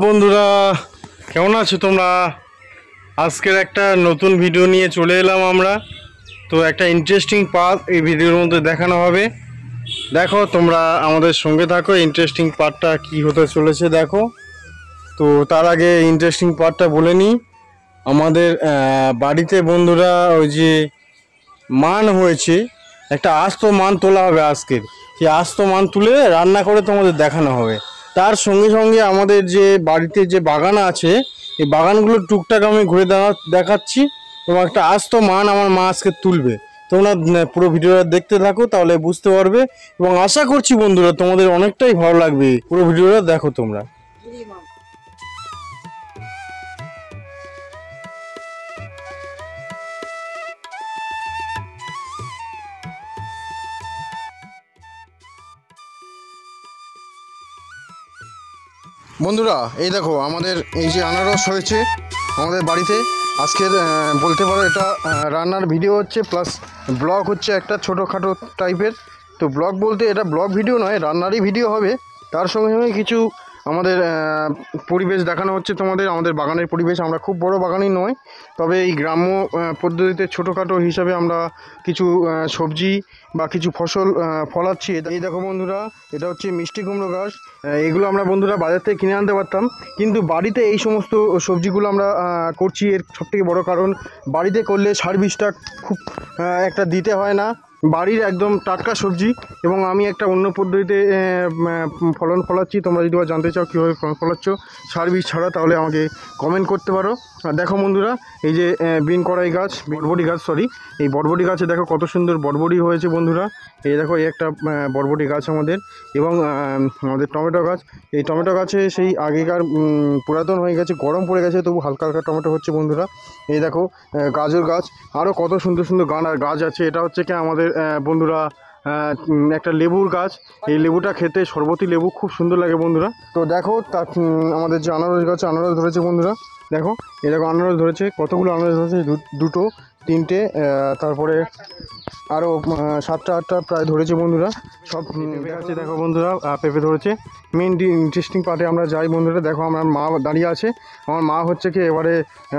বন্ধুরা কেমন আছো তোমরা? আজকের একটা নতুন ভিডিও নিয়ে চলে এলাম আমরা। তো একটা ইন্টারেস্টিং পার্ট এই ভিডিওর মধ্যে দেখানো হবে। দেখো তোমরা আমাদের সঙ্গে থাকো, ইন্টারেস্টিং পার্টটা কি হতে চলেছে দেখো। তো তার আগে ইন্টারেস্টিং পার্টটা বলে নিই। আমাদের বাড়িতে বন্ধুরা ওই যে মান হয়েছে, একটা আস্ত মান তোলা হবে আজকের। সেই আস্ত মান তুলে রান্না করে তোমাদের দেখানো হবে। তার সঙ্গে সঙ্গে আমাদের যে বাড়িতে যে বাগান আছে, এই বাগানগুলো টুকটাক আমি ঘুরে দেখাচ্ছি এবং একটা আস্ত মান আমার মা আজকে তুলবে। তোমরা পুরো ভিডিওটা দেখতে থাকো, তাহলে বুঝতে পারবে এবং আশা করছি বন্ধুরা তোমাদের অনেকটাই ভালো লাগবে। পুরো ভিডিওটা দেখো তোমরা। বন্ধুরা এই দেখো আমাদের এই যে আনারস হয়েছে আমাদের বাড়িতে আজকের, বলতে পারো এটা রান্নার ভিডিও হচ্ছে প্লাস ব্লগ হচ্ছে একটা ছোটোখাটো টাইপের। তো ব্লগ বলতে এটা ব্লগ ভিডিও নয়, রান্নারই ভিডিও হবে। তার সঙ্গে সঙ্গে কিছু আমাদের পরিবেশ দেখানো হচ্ছে তোমাদের, আমাদের বাগানের পরিবেশ। আমরা খুব বড় বাগানই নয়, তবে এই গ্রাম্য পদ্ধতিতে ছোটোখাটো হিসাবে আমরা কিছু সবজি বা কিছু ফসল ফলাচ্ছি। এই দেখো বন্ধুরা, এটা হচ্ছে মিষ্টি কুমড়ো গাছ। এগুলো আমরা বন্ধুরা বাজার থেকে কিনে আনতে পারতাম, কিন্তু বাড়িতে এই সমস্ত সবজিগুলো আমরা করছি। এর সবথেকে বড় কারণ, বাড়িতে করলে সার বিষটা খুব একটা দিতে হয় না, বাড়ির একদম টাটকা সবজি। এবং আমি একটা অন্য পদ্ধতিতে ফলন ফলাচ্ছি। তোমরা যদি জানতে চাও কীভাবে ফলন ফলাচ্ছ সার বিষ ছাড়া, তাহলে আমাকে কমেন্ট করতে পারো। দেখো বন্ধুরা, এই যে বিন কড়াই গাছ, বরবটি গাছ, সরি, এই বরবটি গাছে দেখো কত সুন্দর বরবটি হয়েছে বন্ধুরা। এই দেখো এই একটা বরবটি গাছ আমাদের। এবং আমাদের টমেটো গাছ, এই টমেটো গাছে সেই আগেকার পুরাতন হয়ে গেছে, গরম পড়ে গেছে, তবু হালকা হালকা টমেটো হচ্ছে বন্ধুরা। এই দেখো গাজর গাছ, আরও কত সুন্দর সুন্দর গাছ আছে। এটা হচ্ছে কি আমাদের বন্ধুরা একটা লেবুর গাছ। এই লেবুটা খেতে শরবতি লেবু, খুব সুন্দর লাগে বন্ধুরা। তো দেখো তার আমাদের যে আনারস গাছে আনারস ধরেছে বন্ধুরা। দেখো এই দেখো আনারস ধরেছে, কতগুলো আনারস ধরেছে, দুটো তিনটে, তারপরে আরও 7টা 8টা প্রায় ধরেছে বন্ধুরা। সব পেঁপে আছে দেখো বন্ধুরা, পেঁপে ধরেছে। মেন ইন্টারেস্টিং পার্টে আমরা যাই বন্ধুরা। দেখো আমার মা দাঁড়িয়ে আছে, আমার মা হচ্ছে কি এবারে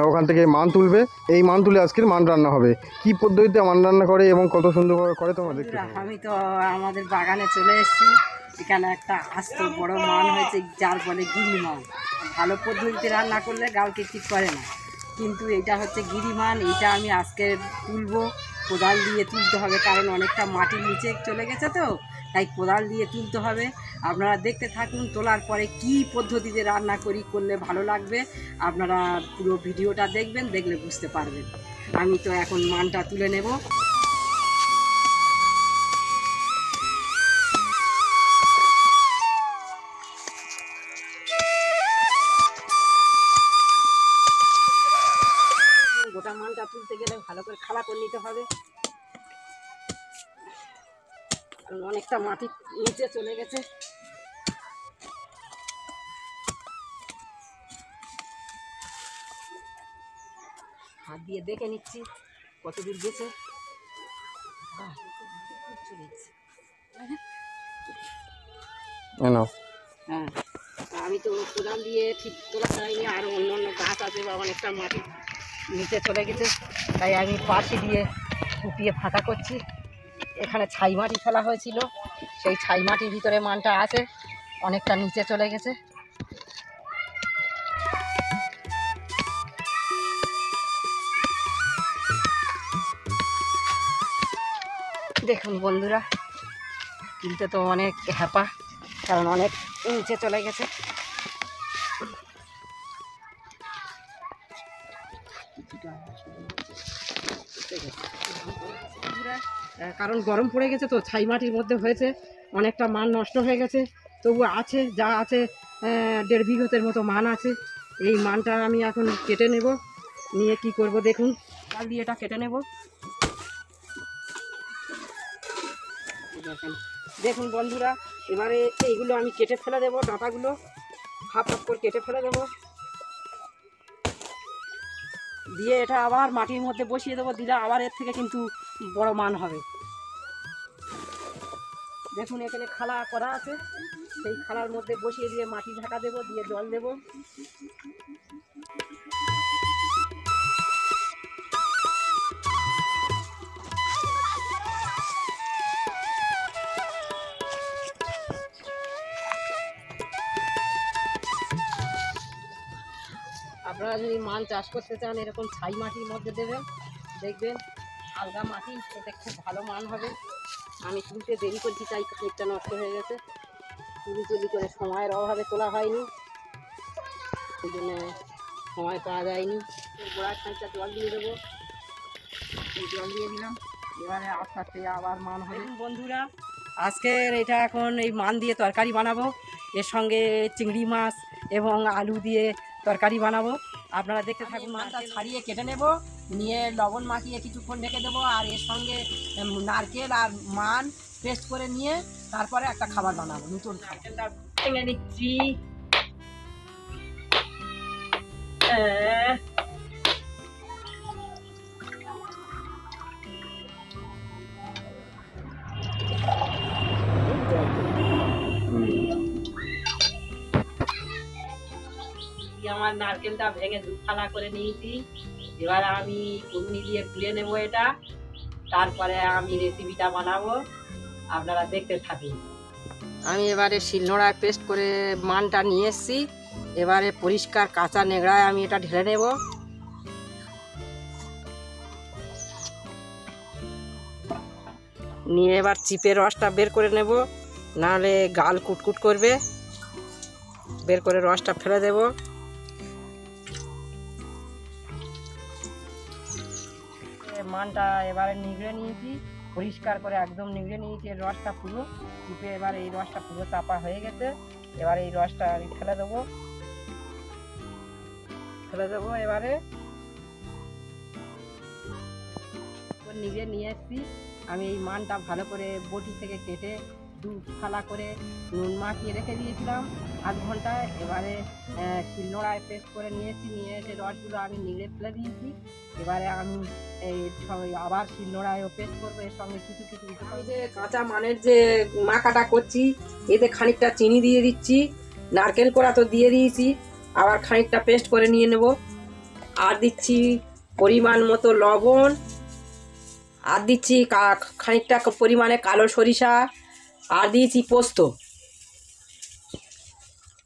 ওখান থেকে মান তুলবে। এই মান তুলে আজকের মান রান্না হবে। কি পদ্ধতিতে মান রান্না করে এবং কত সুন্দরভাবে করে তোমরা দেখতে। আমি তো আমাদের বাগানে চলে এসেছি। এখানে একটা আস্ত বড় মান হয়েছে, যার বলে গিরি মান। ভালো পদ্ধতিতে রান্না করলে গালকে ঠিক করে না, কিন্তু এটা হচ্ছে গিরি মান। এটা আমি আজকে তুলবো, কোদাল দিয়ে তুলতে হবে, কারণ অনেকটা মাটির নিচে চলে গেছে, তো তাই কোদাল দিয়ে তুলতে হবে। আপনারা দেখতে থাকুন, তোলার পরে কি পদ্ধতিতে রান্না করলে ভালো লাগবে। আপনারা পুরো ভিডিওটা দেখবেন, দেখলে বুঝতে পারবেন। আমি তো এখন মানটা তুলে নেব। গোটা মানটা তুলতে গেলে ভালো করে খালা করে নিতে হবে, কারণ অনেকটা মাটি নিচে চলে গেছে। হাত দিয়ে দেখে নিচ্ছি কত দূর গেছে। হ্যাঁ, আমি তো কোদাল দিয়ে ঠিক তোলা চাইনি, আরও অন্য অন্য গাছ আছে বা অনেকটা মাটি নিচে চলে গেছে, তাই আমি পাশি দিয়ে কুপিয়ে ফাঁকা করছি। এখানে ছাই মাটি ফেলা হয়েছিল, সেই ছাই মাটির ভিতরে মানটা আছে, অনেকটা নিচে চলে গেছে। দেখুন বন্ধুরা, তুলতে তো অনেক হ্যাপা, কারণ অনেক নিচে চলে গেছে। কারণ গরম পড়ে গেছে, তো ছাই মাটির মধ্যে হয়েছে, অনেকটা মান নষ্ট হয়ে গেছে। তবু আছে, যা আছে 1.5 বিঘতের মতো মান আছে। এই মানটা আমি এখন কেটে নেব, নিয়ে কি করব দেখুন। কাল দিয়ে এটা কেটে নেব। দেখুন বন্ধুরা, এবারে এইগুলো আমি কেটে ফেলে দেবো, ডাঁটাগুলো হাফ হাফ করে কেটে ফেলে দেবো, দিয়ে এটা আবার মাটির মধ্যে বসিয়ে দেবো। দিলে আবার এর থেকে কিন্তু বড় মান হবে। দেখুন এখানে খালা করা আছে, সেই থালার মধ্যে বসিয়ে দিয়ে মাটি ঢাকা দেবো, দিয়ে জল দেবো। আপনারা যদি মান চাষ করতে চান এরকম ছাই মাটির মধ্যে দেবেন, দেখবেন আলগা মাটি, এতে খুব ভালো মান হবে। আমি তুলতে দেরি করছি তাই কেকটা নষ্ট হয়ে গেছে, তুলি করে সময়ের অভাবে তোলা হয়নি, সেই জন্য সময় পাওয়া যায়নি। গোড়ার খানিকটা জল দিয়ে দেবো, জল দিয়ে দিলাম। এবারে আস্তে আস্তে আবার মান হবে। বন্ধুরা, আজকের এটা এখন এই মান দিয়ে তরকারি বানাবো, এর সঙ্গে চিংড়ি মাছ এবং আলু দিয়ে তরকারি বানাবো। আপনারা দেখতে থাকুন। মানটা ছাড়িয়ে কেটে নেব, নিয়ে লবণ মাখিয়ে কিছুক্ষণ রেখে দেবো, আর এর সঙ্গে নারকেল আর মান পেস্ট করে নিয়ে তারপরে একটা খাবার বানাবো, নতুন খাবার। ভেঙে নিচ্ছি, আমার নারকেলটা ভেঙে দু ফালা করে নিয়েছি। এবার আমি ঘুগনি দিয়ে গুলে নেব এটা, তারপরে আমি রেসিপিটা বানাবো, আপনারা দেখতে থাকুন। আমি এবারে শিলনোড়ায় পেস্ট করে মানটা নিয়ে এসেছি। এবারে পরিষ্কার কাঁচা নেংড়ায় আমি এটা ঢেলে নেব। নিয়ে এবার চিপের রসটা বের করে নেব, নাহলে গাল কুটকুট করবে। বের করে রসটা ফেলে দেব। মানটা এবারে নিগড়ে নিয়েছি, পরিষ্কার করে একদম নিগড়ে নিয়েছি এর রসটা পুরো চিপে। এবার এই রসটা পুরো চাপা হয়ে গেছে, এবার এই রসটা ফেলে দেবো। এবারে নিগড়ে নিয়ে এসেছি আমি। এই মানটা ভালো করে বটি থেকে কেটে দু ফালা করে নুন মাখিয়ে রেখে দিয়েছিলাম আধ ঘন্টা। এবারে শিলনোড়ায় পেস্ট করে নিয়েছি, নিয়ে এসে রসগুলো আমি নিগড়ে ফেলে দিয়েছি। এবারে আমি এই আবার শিলনোড়ায়ও পেস্ট করবো, এর সঙ্গে কিছু যে কাঁচা মানের যে মাখাটা করছি, এতে খানিকটা চিনি দিয়ে দিচ্ছি, নারকেল কোড়া তো দিয়ে দিয়েছি, আবার খানিকটা পেস্ট করে নিয়ে নেব। আর দিচ্ছি পরিমাণ মতো লবণ, আর দিচ্ছি খানিকটা পরিমাণে কালো সরিষা, আর দিয়েছি পোস্ত,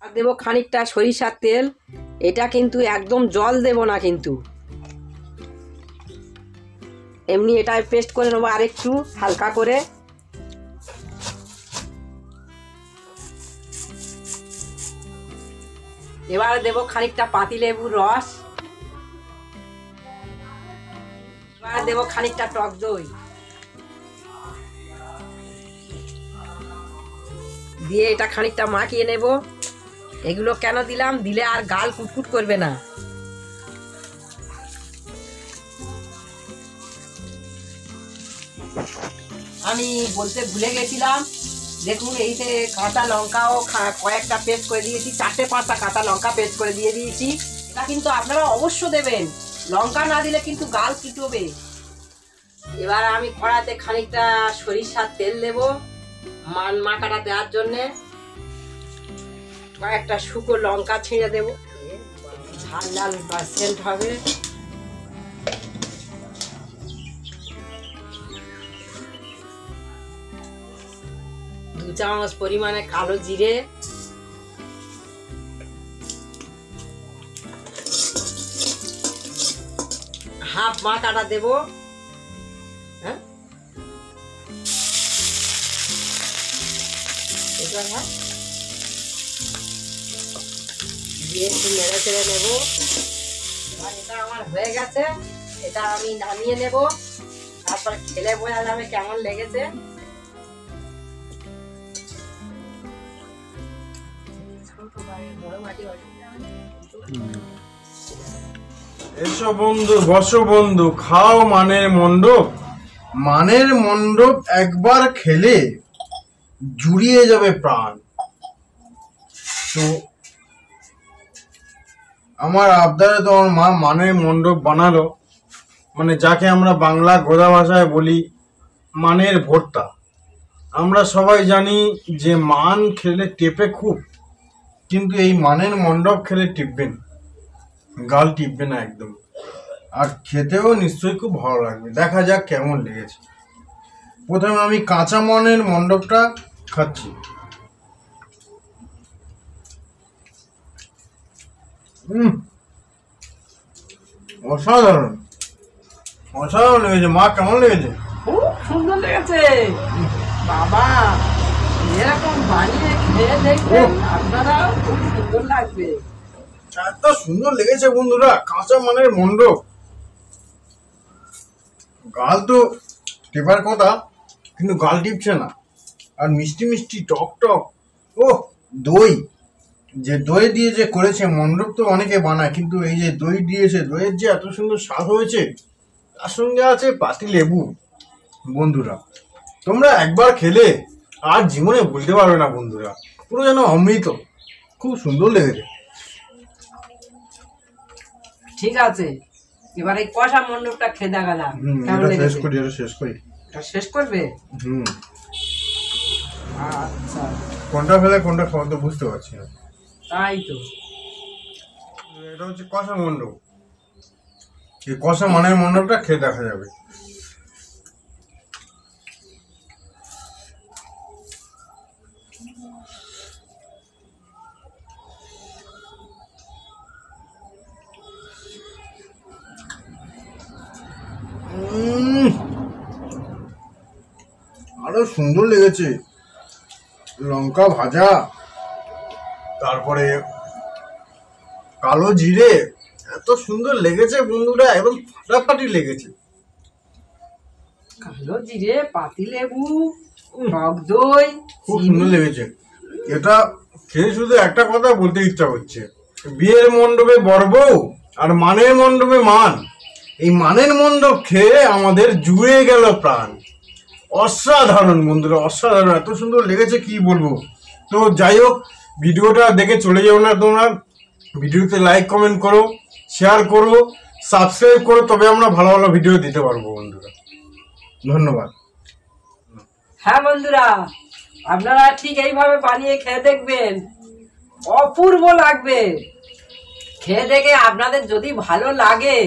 আর দেবো খানিকটা সরিষার তেল। এটা কিন্তু একদম জল দেব না, কিন্তু এমনি এটাই পেস্ট করে নেবো আর একটু হালকা করে। এবারে দেবো খানিকটা পাতিলেবুর রস, এবারে দেবো খানিকটা টক দই, দিয়ে এটা খানিকটা মাখিয়ে নেব। এগুলো কেন দিলাম, দিলে আর গাল কুটকুট করবে না। আমি বলতে ভুলে গেছিলাম, দেখুন এইতে কাঁচা লঙ্কাও কয়েকটা পেস্ট করে দিয়েছি, 4-5টা কাঁচা লঙ্কা পেস্ট করে দিয়ে দিয়েছি। এটা কিন্তু আপনারা অবশ্য দেবেন, লঙ্কা না দিলে কিন্তু গাল কুটবে। এবার আমি কড়াতে খানিকটা সরিষার তেল দেব মান মাখাটা দেওয়ার জন্যে। কয়েকটা শুকনো লঙ্কা ছিঁড়ে দেবো, ঝাল লাল বা সেন্ট হবে। দু চামচ পরিমাণে কালো জিরে, হাফ মাখাটা দেবো। হ্যাঁ, দিয়ে একটু নেড়ে চেড়ে নেবো। এবার এটা আমার হয়ে গেছে, এটা আমি নামিয়ে নেব, তারপর খেলে বোঝা যাবে কেমন লেগেছে। এসো বন্ধু, বসো বন্ধু, খাও মানের মণ্ডপ। মানের মণ্ডপ একবার খেলে জুড়িয়ে যাবে প্রাণ। তো আমার আবদারে তো আমার মা মানের মণ্ডপ বানালো, মানে যাকে আমরা বাংলা গোদা ভাষায় বলি মানের ভর্তা। আমরা সবাই জানি যে মান খেলে টেপে খুব, কিন্তু এই মানের মণ্ডপ খেলে টিপবেন, গাল টিপবে না একদম। আর খেতেও নিশ্চয়ই খুব ভালো লাগবে। দেখা যাক কেমন লেগেছে। প্রথমে আমি কাঁচা মানের মণ্ডপটা খাচ্ছি। অসাধারণ অসাধারণ লেগেছে। মা কেমন লেগেছে? খুব সুন্দর লেগেছে বাবা, এরকম বানিয়ে খেয়ে দেখবেন, আপনারা খুব সুন্দর লাগবে। এত সুন্দর লেগেছে বন্ধুরা, কাঁচা মানের মণ্ডপ। গাল তো টেপার কথা, কিন্তু গাল টিপছে না। আর মিষ্টি মিষ্টি টক টক। ও দই, যে দই দিয়ে যে করেছে, মণ্ডপ তো অনেকে বানায়, কিন্তু এই যে দই দিয়েছে, দইয়ের যে এত সুন্দর স্বাদ হয়েছে, তার সঙ্গে আছে পাতি লেবু। বন্ধুরা তোমরা একবার খেলে আর জীবনে ভুলতে পারবে না বন্ধুরা, পুরো যেন অমৃত। খুব সুন্দর লেগেছে। ঠিক আছে, এবার এই কষা মণ্ডপটা খেয়ে দেখালাম কেমন এটা শেষ লেগেছে। করি, এটা শেষ করি। এটা শেষ করবে? হুম, আচ্ছা, কোনটা ফেলে কোনটা খাওয়া তো বুঝতে পারছি না। তাই তো। এটা হচ্ছে কষা মণ্ডপ। এই কষা মানের মণ্ডপটা খেয়ে দেখা যাবে। আরো সুন্দর লেগেছে। লঙ্কা ভাজা, তারপরে কালো জিরে, এত সুন্দর লেগেছে বন্ধুরা, একদম ফাটাফাটি লেগেছে। কালো জিরে, পাতি লেবু, টক দই, খুব চিনি। সুন্দর লেগেছে। এটা খেয়ে শুধু একটা কথা বলতে ইচ্ছা হচ্ছে, বিয়ের মণ্ডপে বর বউ আর মানের মণ্ডপে মান। এই মানের মণ্ডপ খেয়ে আমাদের জুড়ে গেল প্রাণ। অসাধারণ বন্ধুরা, অসাধারণ, এত সুন্দর লেগেছে কি বলবো। তো যাই হোক, ভিডিওটা দেখে চলে যাও না তোমরা। ভিডিওতে লাইক কমেন্ট করো, শেয়ার করো, সাবস্ক্রাইব করো, তবে আমরা ভালো ভালো ভিডিও দিতে পারবো বন্ধুরা। ধন্যবাদ। হ্যাঁ বন্ধুরা, আপনারা ঠিক এইভাবে বানিয়ে খেয়ে দেখবেন, অপূর্ব লাগবে। খেয়ে দেখে আপনাদের যদি ভালো লাগে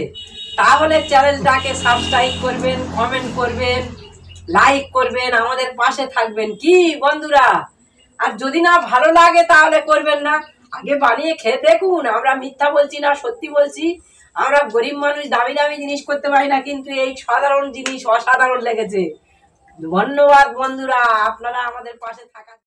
তাহলে চ্যানেলটাকে সাবস্ক্রাইব করবেন, কমেন্ট করবেন, লাইক করবেন, আমাদের পাশে থাকবেন কি বন্ধুরা। আর যদি না ভালো লাগে তাহলে করবেন না। আগে বানিয়ে খেয়ে দেখুন। আমরা মিথ্যা বলছি না, সত্যি বলছি। আমরা গরিব মানুষ, দামি দামি জিনিস করতে পারি না, কিন্তু এই সাধারণ জিনিস অসাধারণ লেগেছে। ধন্যবাদ বন্ধুরা, আপনারা আমাদের পাশে থাকা।